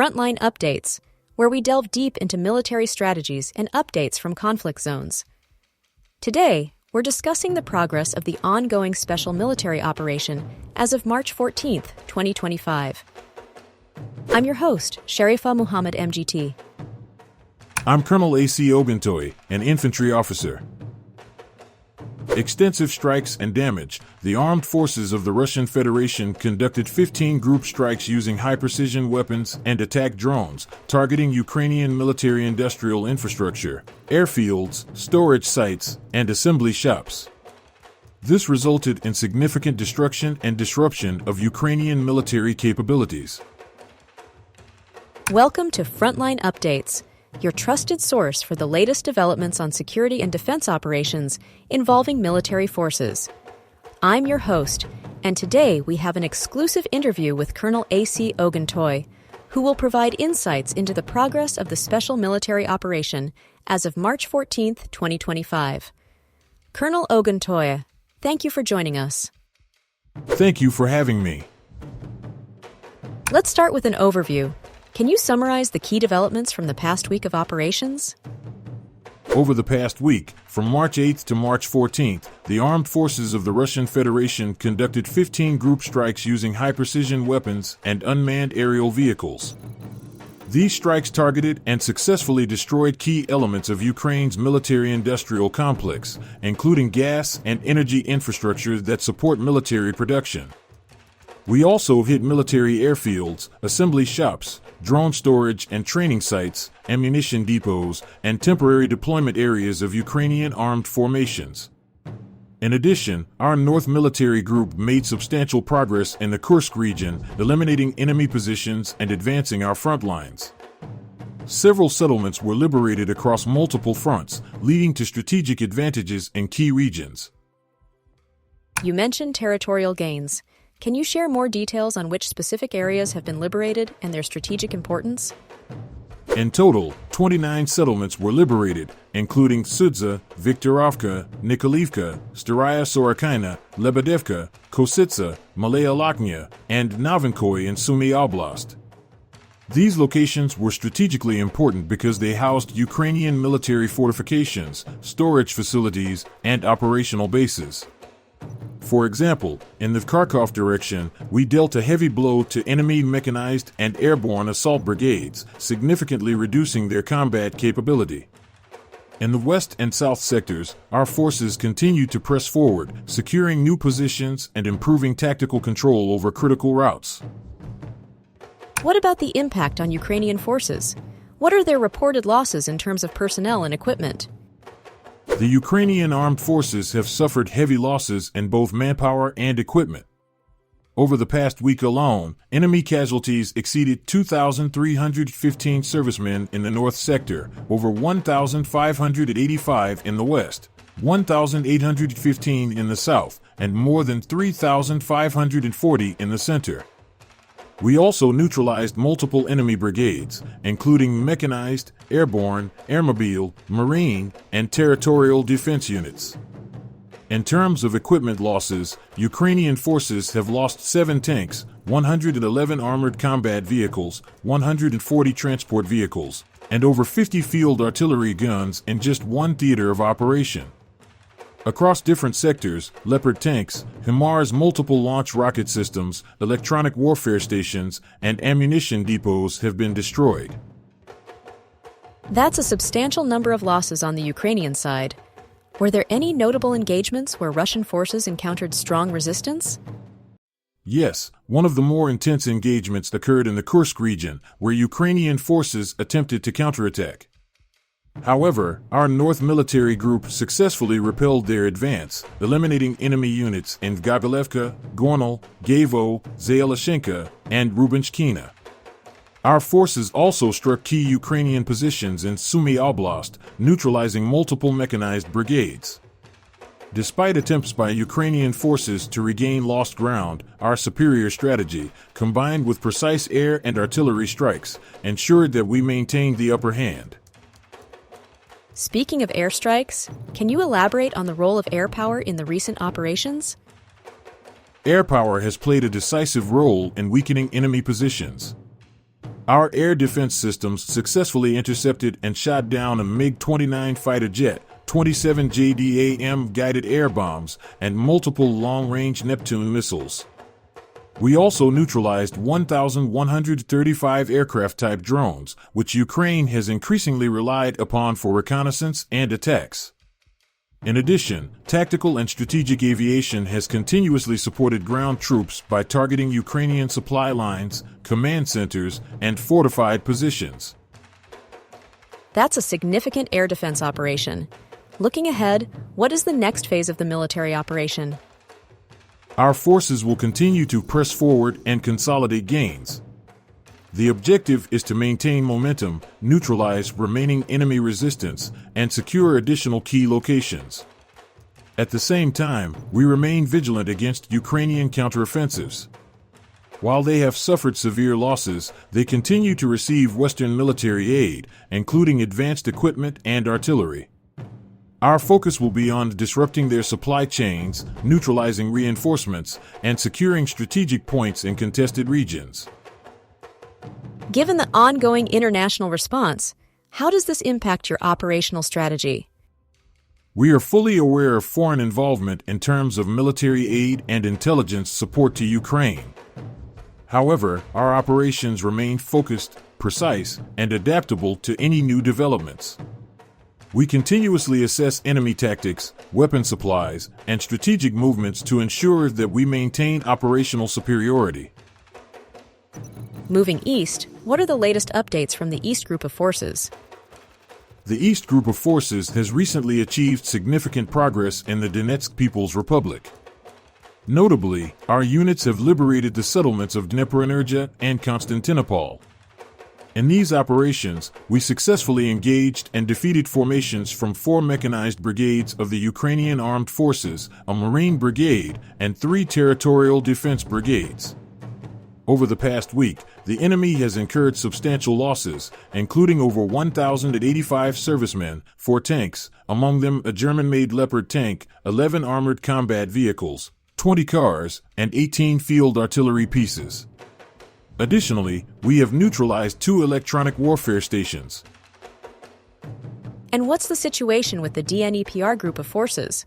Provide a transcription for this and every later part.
Frontline Updates, where we delve deep into military strategies and updates from conflict zones. Today, we're discussing the progress of the ongoing special military operation as of March 14, 2025. I'm your host, Sherifa Muhammad MGT. I'm Colonel A.C. Ogontoy, an infantry officer. Extensive strikes and damage. The armed forces of the Russian Federation conducted 15 group strikes using high-precision weapons and attack drones, targeting Ukrainian military-industrial infrastructure, airfields, storage sites, and assembly shops. This resulted in significant destruction and disruption of Ukrainian military capabilities. Welcome to Frontline Updates, your trusted source for the latest developments on security and defense operations involving military forces. I'm your host, and today we have an exclusive interview with Colonel A.C. Ogontoy, who will provide insights into the progress of the special military operation as of March 14, 2025. Colonel Ogontoy, thank you for joining us. Thank you for having me. Let's start with an overview. Can you summarize the key developments from the past week of operations? Over the past week, from March 8th to March 14th, the armed forces of the Russian Federation conducted 15 group strikes using high-precision weapons and unmanned aerial vehicles. These strikes targeted and successfully destroyed key elements of Ukraine's military-industrial complex, including gas and energy infrastructure that support military production. We also hit military airfields, assembly shops, drone storage and training sites, ammunition depots, and temporary deployment areas of Ukrainian armed formations. In addition, our North Military Group made substantial progress in the Kursk region, eliminating enemy positions and advancing our front lines. Several settlements were liberated across multiple fronts, leading to strategic advantages in key regions. You mentioned territorial gains. Can you share more details on which specific areas have been liberated and their strategic importance? In total, 29 settlements were liberated, including Sudza, Viktorovka, Nikolaivka, Staraya Sorokina, Lebedevka, Kositsa, Malaya Lakhnya, and Novinkoy in Sumy Oblast. These locations were strategically important because they housed Ukrainian military fortifications, storage facilities, and operational bases. For example, in the Kharkov direction, we dealt a heavy blow to enemy mechanized and airborne assault brigades, significantly reducing their combat capability. In the west and south sectors, our forces continued to press forward, securing new positions and improving tactical control over critical routes. What about the impact on Ukrainian forces? What are their reported losses in terms of personnel and equipment? The Ukrainian armed forces have suffered heavy losses in both manpower and equipment. Over the past week alone, enemy casualties exceeded 2,315 servicemen in the north sector, over 1,585 in the west, 1,815 in the south, and more than 3,540 in the center. We also neutralized multiple enemy brigades, including mechanized, airborne, airmobile, marine, and territorial defense units. In terms of equipment losses, Ukrainian forces have lost 7 tanks, 111 armored combat vehicles, 140 transport vehicles, and over 50 field artillery guns in just one theater of operation. Across different sectors, Leopard tanks, HIMARS multiple launch rocket systems, electronic warfare stations, and ammunition depots have been destroyed. That's a substantial number of losses on the Ukrainian side. Were there any notable engagements where Russian forces encountered strong resistance? Yes, one of the more intense engagements occurred in the Kursk region, where Ukrainian forces attempted to counterattack. However, our North Military Group successfully repelled their advance, eliminating enemy units in Gabelevka, Gornal, Gavo, Zayeloshenka, and Rubenshkina. Our forces also struck key Ukrainian positions in Sumy Oblast, neutralizing multiple mechanized brigades. Despite attempts by Ukrainian forces to regain lost ground, our superior strategy, combined with precise air and artillery strikes, ensured that we maintained the upper hand. Speaking of airstrikes, can you elaborate on the role of air power in the recent operations? Air power has played a decisive role in weakening enemy positions. Our air defense systems successfully intercepted and shot down a MiG-29 fighter jet, 27 JDAM guided air bombs, and multiple long-range Neptune missiles. We also neutralized 1,135 aircraft-type drones, which Ukraine has increasingly relied upon for reconnaissance and attacks. In addition, tactical and strategic aviation has continuously supported ground troops by targeting Ukrainian supply lines, command centers, and fortified positions. That's a significant air defense operation. Looking ahead, what is the next phase of the military operation? Our forces will continue to press forward and consolidate gains. The objective is to maintain momentum, neutralize remaining enemy resistance, and secure additional key locations. At the same time, we remain vigilant against Ukrainian counteroffensives. While they have suffered severe losses, they continue to receive Western military aid, including advanced equipment and artillery. Our focus will be on disrupting their supply chains, neutralizing reinforcements, and securing strategic points in contested regions. Given the ongoing international response, how does this impact your operational strategy? We are fully aware of foreign involvement in terms of military aid and intelligence support to Ukraine. However, our operations remain focused, precise, and adaptable to any new developments. We continuously assess enemy tactics, weapon supplies, and strategic movements to ensure that we maintain operational superiority. Moving east, what are the latest updates from the East Group of Forces? The East Group of Forces has recently achieved significant progress in the Donetsk People's Republic. Notably, our units have liberated the settlements of Dnieperenergia and Constantinople. In these operations, we successfully engaged and defeated formations from 4 mechanized brigades of the Ukrainian Armed Forces, a Marine brigade, and 3 territorial defense brigades. Over the past week, the enemy has incurred substantial losses, including over 1,085 servicemen, 4 tanks, among them a German-made Leopard tank, 11 armored combat vehicles, 20 cars, and 18 field artillery pieces. Additionally, we have neutralized 2 electronic warfare stations. And what's the situation with the DNEPR Group of Forces?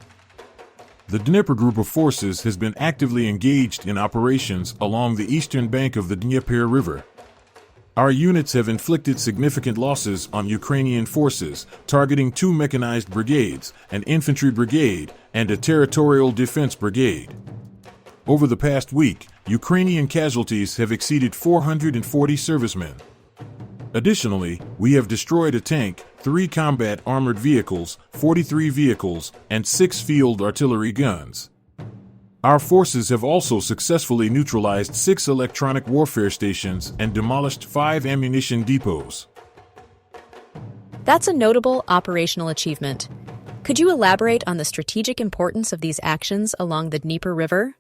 The Dnieper Group of Forces has been actively engaged in operations along the eastern bank of the Dnieper River. Our units have inflicted significant losses on Ukrainian forces, targeting 2 mechanized brigades, an infantry brigade, and a territorial defense brigade. Over the past week, Ukrainian casualties have exceeded 440 servicemen. Additionally, we have destroyed a tank, 3 combat armored vehicles, 43 vehicles, and 6 field artillery guns. Our forces have also successfully neutralized 6 electronic warfare stations and demolished 5 ammunition depots. That's a notable operational achievement. Could you elaborate on the strategic importance of these actions along the Dnieper River?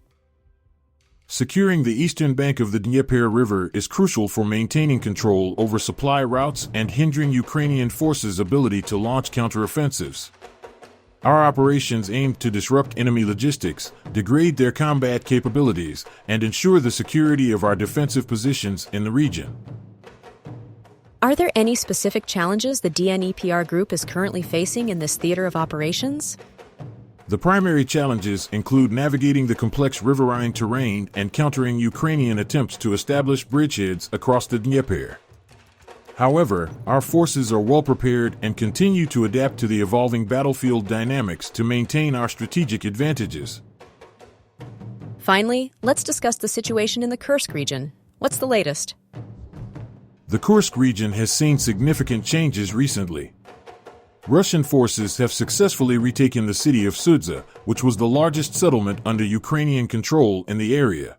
Securing the eastern bank of the Dnieper River is crucial for maintaining control over supply routes and hindering Ukrainian forces' ability to launch counteroffensives. Our operations aimed to disrupt enemy logistics, degrade their combat capabilities, and ensure the security of our defensive positions in the region. Are there any specific challenges the DNEPR Group is currently facing in this theater of operations? The primary challenges include navigating the complex riverine terrain and countering Ukrainian attempts to establish bridgeheads across the Dnieper. However, our forces are well prepared and continue to adapt to the evolving battlefield dynamics to maintain our strategic advantages. Finally, let's discuss the situation in the Kursk region. What's the latest? The Kursk region has seen significant changes recently. Russian forces have successfully retaken the city of Sudza, which was the largest settlement under Ukrainian control in the area.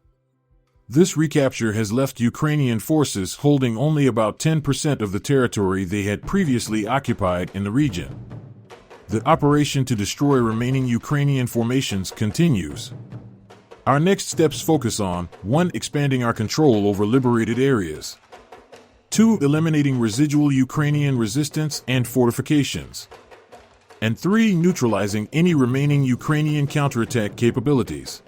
This recapture has left Ukrainian forces holding only about 10% of the territory they had previously occupied in the region. The operation to destroy remaining Ukrainian formations continues. Our next steps focus on 1. Expanding our control over liberated areas. 2. Eliminating residual Ukrainian resistance and fortifications. And 3. Neutralizing any remaining Ukrainian counterattack capabilities.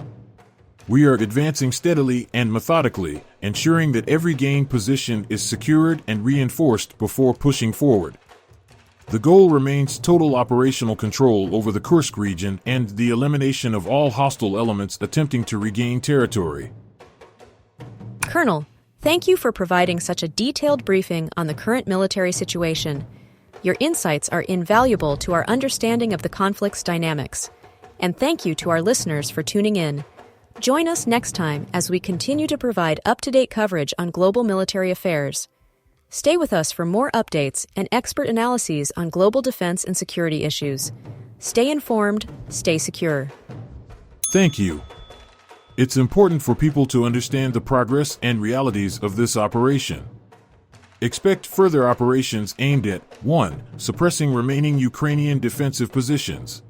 We are advancing steadily and methodically, ensuring that every gained position is secured and reinforced before pushing forward. The goal remains total operational control over the Kursk region and the elimination of all hostile elements attempting to regain territory. Colonel, thank you for providing such a detailed briefing on the current military situation. Your insights are invaluable to our understanding of the conflict's dynamics. And thank you to our listeners for tuning in. Join us next time as we continue to provide up-to-date coverage on global military affairs. Stay with us for more updates and expert analyses on global defense and security issues. Stay informed, stay secure. Thank you. It's important for people to understand the progress and realities of this operation. Expect further operations aimed at 1. Suppressing remaining Ukrainian defensive positions.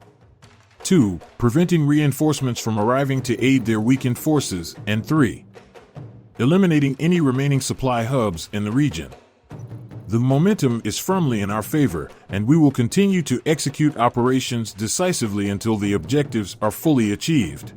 2. Preventing reinforcements from arriving to aid their weakened forces. And 3. Eliminating any remaining supply hubs in the region. The momentum is firmly in our favor, and we will continue to execute operations decisively until the objectives are fully achieved.